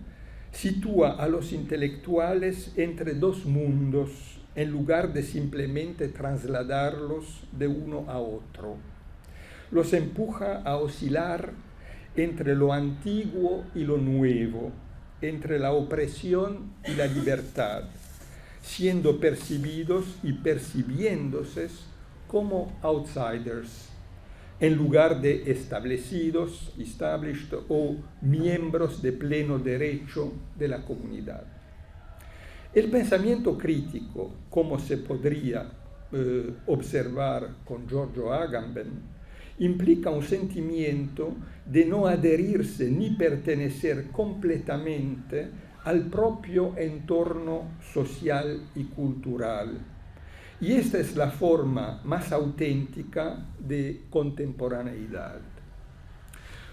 sitúa a los intelectuales entre dos mundos en lugar de simplemente trasladarlos de uno a otro. Los empuja a oscilar entre lo antiguo y lo nuevo, entre la opresión y la libertad, siendo percibidos y percibiéndose como outsiders, en lugar de established o miembros de pleno derecho de la comunidad. El pensamiento crítico, como se podría observar con Giorgio Agamben, implica un sentimiento de no adherirse ni pertenecer completamente al propio entorno social y cultural. Y esta es la forma más auténtica de contemporaneidad.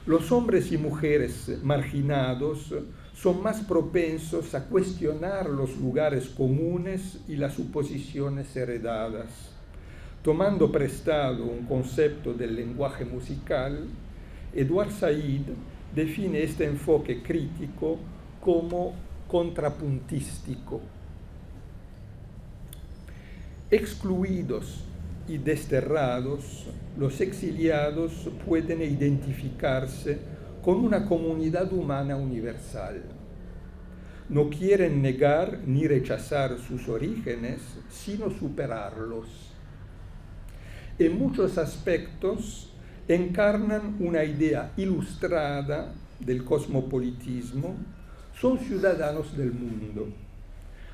Los hombres y mujeres marginados son más propensos a cuestionar los lugares comunes y las suposiciones heredadas. Tomando prestado un concepto del lenguaje musical, Edward Said define este enfoque crítico como contrapuntístico. Excluidos y desterrados, los exiliados pueden identificarse con una comunidad humana universal. No quieren negar ni rechazar sus orígenes, sino superarlos. En muchos aspectos encarnan una idea ilustrada del cosmopolitismo, son ciudadanos del mundo,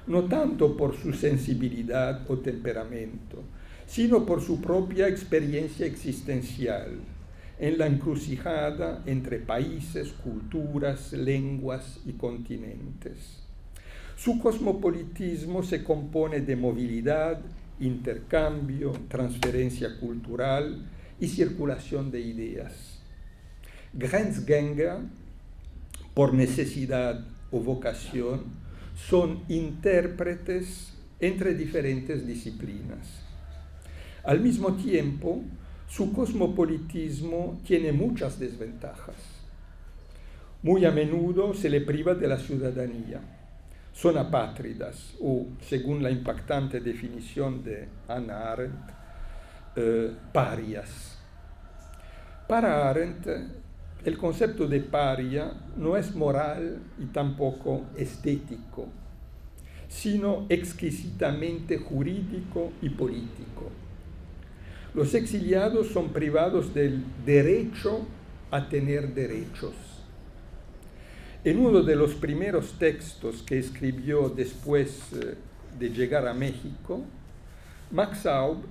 no tanto por su sensibilidad o temperamento, sino por su propia experiencia existencial, en la encrucijada entre países, culturas, lenguas y continentes. Su cosmopolitismo se compone de movilidad, intercambio, transferencia cultural y circulación de ideas. Grenzgänger, por necesidad o vocación, son intérpretes entre diferentes disciplinas. Al mismo tiempo, su cosmopolitismo tiene muchas desventajas. Muy a menudo se le priva de la ciudadanía. Son apátridas o, según la impactante definición de Hannah Arendt, parias. Para Arendt, el concepto de paria no es moral y tampoco estético, sino exquisitamente jurídico y político. Los exiliados son privados del derecho a tener derechos. En uno de los primeros textos que escribió después de llegar a México, Max Aub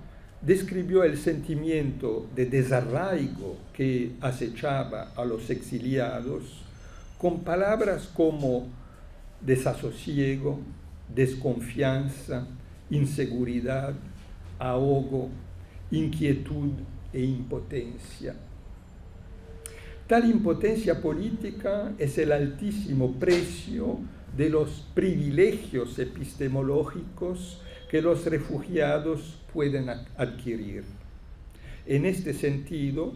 describió el sentimiento de desarraigo que acechaba a los exiliados con palabras como desasosiego, desconfianza, inseguridad, ahogo, inquietud e impotencia. Tal impotencia política es el altísimo precio de los privilegios epistemológicos que los refugiados pueden adquirir. En este sentido,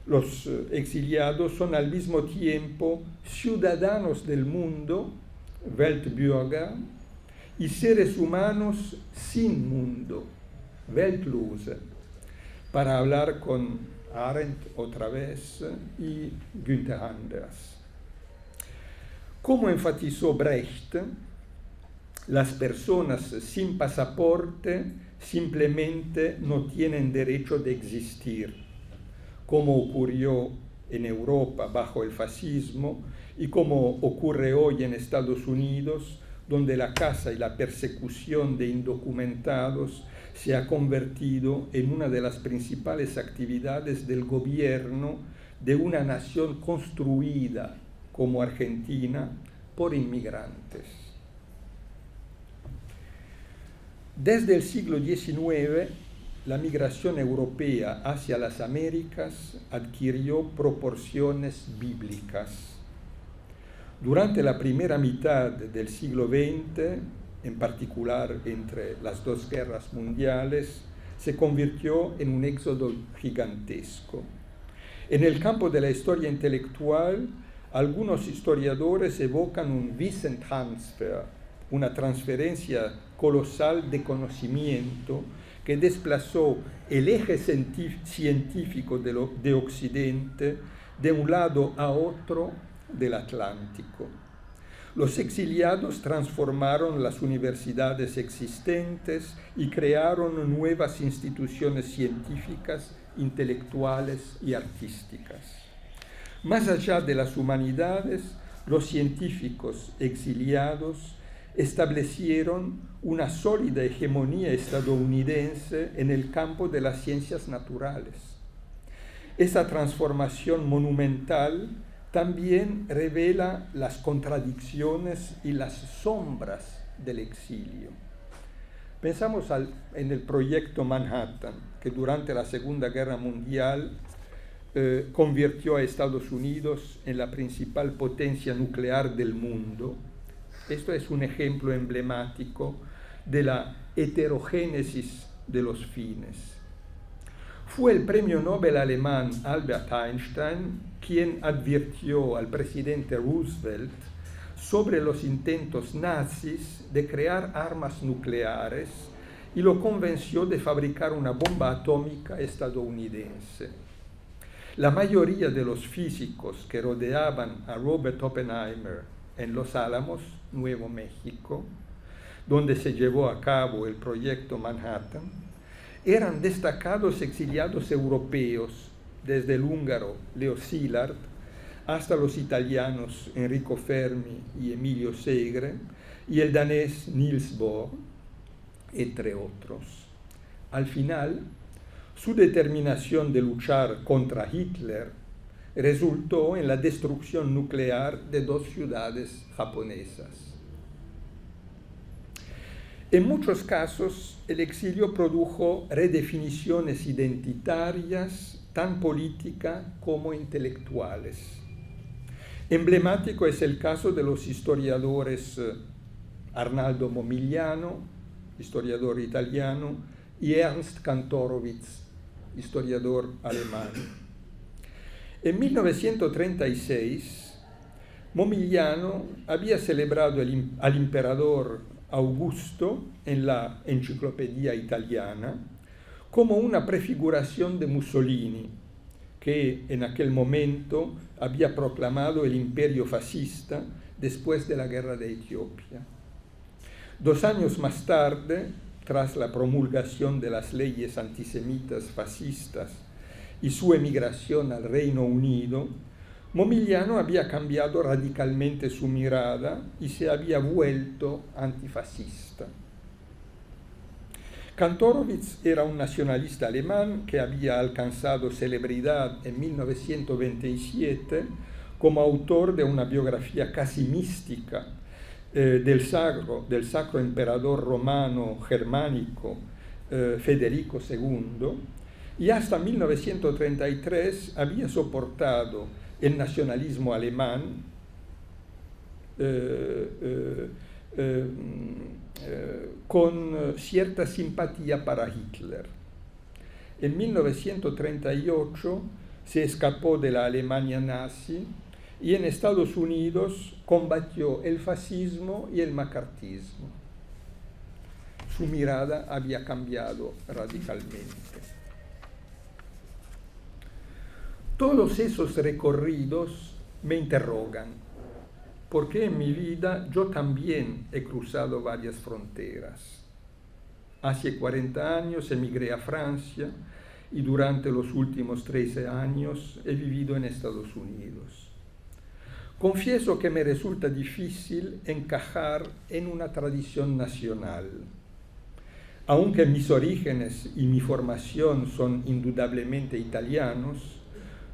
los exiliados son al mismo tiempo ciudadanos del mundo, Weltbürger, y seres humanos sin mundo, Weltlose, para hablar con Arendt otra vez y Günther Anders. Como enfatizó Brecht, las personas sin pasaporte simplemente no tienen derecho de existir, como ocurrió en Europa bajo el fascismo y como ocurre hoy en Estados Unidos, donde la caza y la persecución de indocumentados se ha convertido en una de las principales actividades del gobierno de una nación construida como Argentina por inmigrantes. Desde el siglo XIX, la migración europea hacia las Américas adquirió proporciones bíblicas. Durante la primera mitad del siglo XX, en particular entre las dos guerras mundiales, se convirtió en un éxodo gigantesco. En el campo de la historia intelectual, algunos historiadores evocan un Wissentransfer, una transferencia colosal de conocimiento que desplazó el eje científico de Occidente de un lado a otro del Atlántico. Los exiliados transformaron las universidades existentes y crearon nuevas instituciones científicas, intelectuales y artísticas. Más allá de las humanidades, los científicos exiliados establecieron una sólida hegemonía estadounidense en el campo de las ciencias naturales. Esa transformación monumental también revela las contradicciones y las sombras del exilio. Pensamos en el proyecto Manhattan, que durante la Segunda Guerra Mundial convirtió a Estados Unidos en la principal potencia nuclear del mundo. Esto es un ejemplo emblemático de la heterogénesis de los fines. Fue el premio Nobel alemán Albert Einstein quien advirtió al presidente Roosevelt sobre los intentos nazis de crear armas nucleares y lo convenció de fabricar una bomba atómica estadounidense. La mayoría de los físicos que rodeaban a Robert Oppenheimer en Los Álamos, Nuevo México, donde se llevó a cabo el proyecto Manhattan, eran destacados exiliados europeos, desde el húngaro Leo Szilard hasta los italianos Enrico Fermi y Emilio Segre, y el danés Niels Bohr, entre otros. Al final, su determinación de luchar contra Hitler resultó en la destrucción nuclear de 2 ciudades japonesas. En muchos casos, el exilio produjo redefiniciones identitarias, tan políticas como intelectuales. Emblemático es el caso de los historiadores Arnaldo Momigliano, historiador italiano, y Ernst Kantorowicz, historiador alemán. En 1936, Momigliano había celebrado al emperador Augusto en la Enciclopedia Italiana como una prefiguración de Mussolini, que en aquel momento había proclamado el imperio fascista después de la guerra de Etiopía. 2 años más tarde, tras la promulgación de las leyes antisemitas fascistas y su emigración al Reino Unido, Momigliano había cambiado radicalmente su mirada y se había vuelto antifascista. Kantorowicz era un nacionalista alemán que había alcanzado celebridad en 1927 como autor de una biografía casi mística del sacro emperador romano germánico Federico II, y hasta 1933 había soportado el nacionalismo alemán con cierta simpatía para Hitler. En 1938 se escapó de la Alemania nazi y en Estados Unidos combatió el fascismo y el macartismo. Su mirada había cambiado radicalmente. Todos esos recorridos me interrogan, porque en mi vida yo también he cruzado varias fronteras. Hace 40 años emigré a Francia y durante los últimos 13 años he vivido en Estados Unidos. Confieso que me resulta difícil encajar en una tradición nacional. Aunque mis orígenes y mi formación son indudablemente italianos,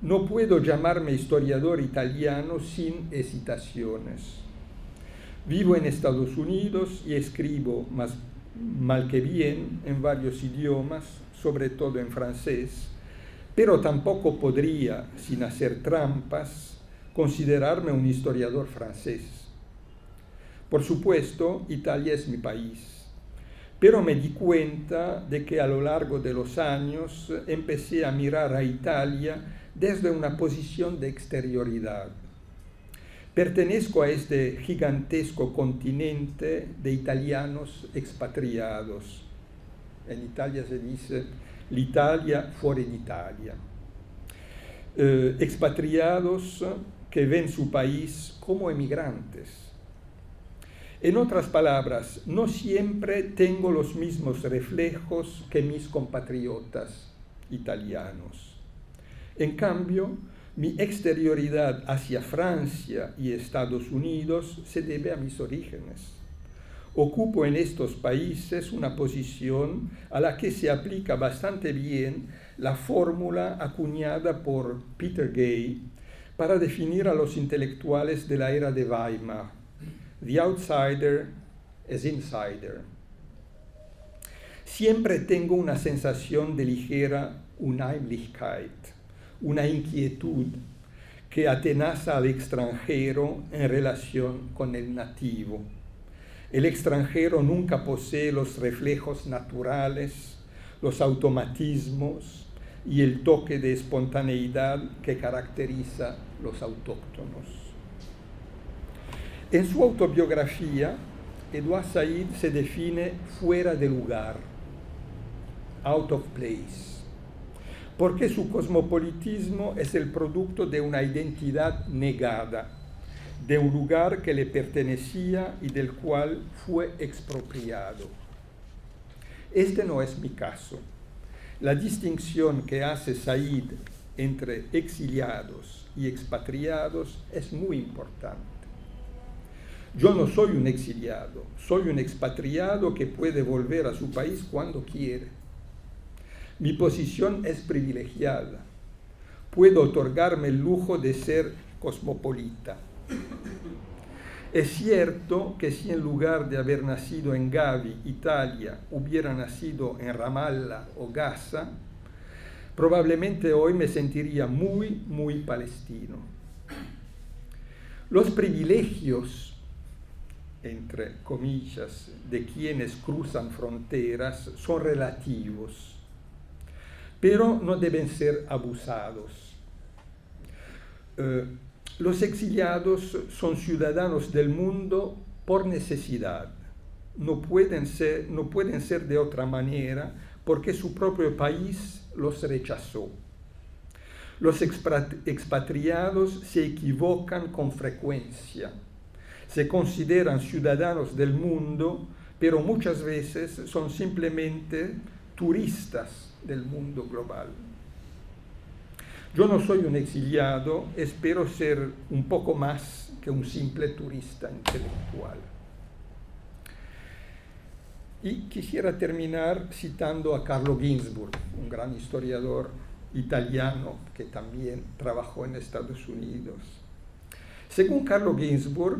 no puedo llamarme historiador italiano sin hesitaciones. Vivo en Estados Unidos y escribo más mal que bien en varios idiomas, sobre todo en francés, pero tampoco podría, sin hacer trampas, considerarme un historiador francés. Por supuesto, Italia es mi país, pero me di cuenta de que a lo largo de los años empecé a mirar a Italia desde una posición de exterioridad. Pertenezco a este gigantesco continente de italianos expatriados. En Italia se dice l'Italia fuori d'Italia. Expatriados que ven su país como emigrantes. En otras palabras, no siempre tengo los mismos reflejos que mis compatriotas italianos. En cambio, mi exterioridad hacia Francia y Estados Unidos se debe a mis orígenes. Ocupo en estos países una posición a la que se aplica bastante bien la fórmula acuñada por Peter Gay para definir a los intelectuales de la era de Weimar: the outsider as insider. Siempre tengo una sensación de ligera Unheimlichkeit, una inquietud que atenaza al extranjero en relación con el nativo. El extranjero nunca posee los reflejos naturales, los automatismos y el toque de espontaneidad que caracteriza los autóctonos. En su autobiografía, Edouard Said se define fuera de lugar, out of place, porque su cosmopolitismo es el producto de una identidad negada, de un lugar que le pertenecía y del cual fue expropiado. Este no es mi caso. La distinción que hace Said entre exiliados y expatriados es muy importante. Yo no soy un exiliado, soy un expatriado que puede volver a su país cuando quiere. Mi posición es privilegiada. Puedo otorgarme el lujo de ser cosmopolita. Es cierto que si en lugar de haber nacido en Gavi, Italia, hubiera nacido en Ramallah o Gaza, probablemente hoy me sentiría muy, muy palestino. Los privilegios, entre comillas, de quienes cruzan fronteras son relativos, pero no deben ser abusados. Los exiliados son ciudadanos del mundo por necesidad. No pueden ser de otra manera porque su propio país los rechazó. Los expatriados se equivocan con frecuencia. Se consideran ciudadanos del mundo, pero muchas veces son simplemente turistas del mundo global. Yo no soy un exiliado, espero ser un poco más que un simple turista intelectual. Y quisiera terminar citando a Carlo Ginzburg, un gran historiador italiano que también trabajó en Estados Unidos. Según Carlo Ginzburg,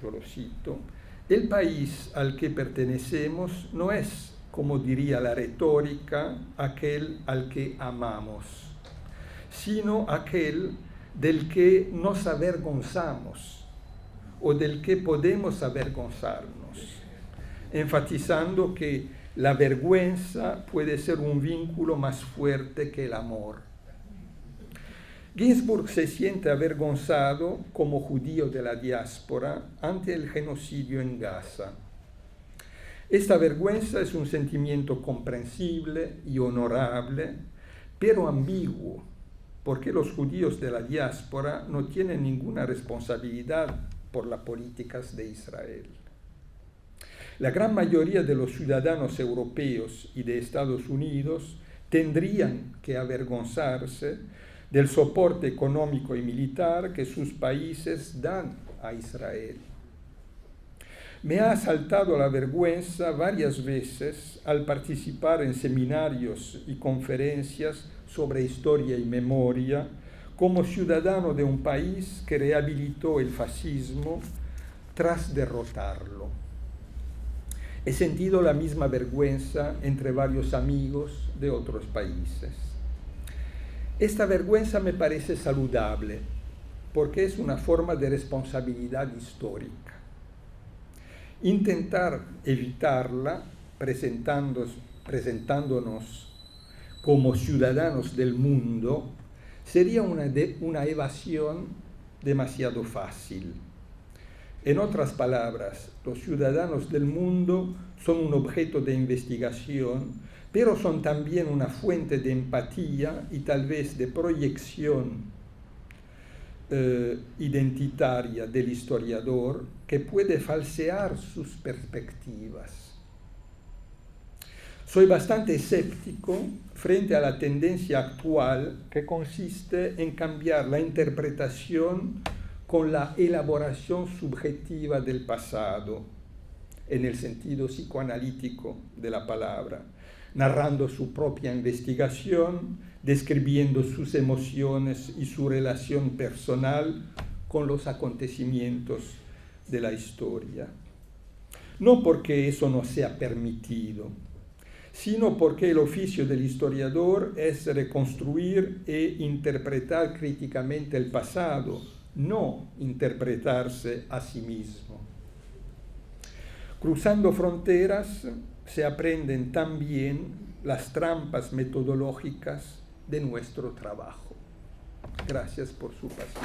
yo lo cito, el país al que pertenecemos no es, como diría la retórica, aquel al que amamos, sino aquel del que nos avergonzamos o del que podemos avergonzarnos, enfatizando que la vergüenza puede ser un vínculo más fuerte que el amor. Ginzburg se siente avergonzado como judío de la diáspora ante el genocidio en Gaza. Esta vergüenza es un sentimiento comprensible y honorable, pero ambiguo, porque los judíos de la diáspora no tienen ninguna responsabilidad por las políticas de Israel. La gran mayoría de los ciudadanos europeos y de Estados Unidos tendrían que avergonzarse del soporte económico y militar que sus países dan a Israel. Me ha asaltado la vergüenza varias veces al participar en seminarios y conferencias sobre historia y memoria como ciudadano de un país que rehabilitó el fascismo tras derrotarlo. He sentido la misma vergüenza entre varios amigos de otros países. Esta vergüenza me parece saludable porque es una forma de responsabilidad histórica. Intentar evitarla presentándonos como ciudadanos del mundo sería una evasión demasiado fácil. En otras palabras, los ciudadanos del mundo son un objeto de investigación, pero son también una fuente de empatía y tal vez de proyección identitaria del historiador que puede falsear sus perspectivas. Soy bastante escéptico frente a la tendencia actual que consiste en cambiar la interpretación con la elaboración subjetiva del pasado, en el sentido psicoanalítico de la palabra, narrando su propia investigación, describiendo sus emociones y su relación personal con los acontecimientos de la historia. No porque eso no sea permitido, sino porque el oficio del historiador es reconstruir e interpretar críticamente el pasado, no interpretarse a sí mismo. Cruzando fronteras se aprenden también las trampas metodológicas de nuestro trabajo. Gracias por su paciencia.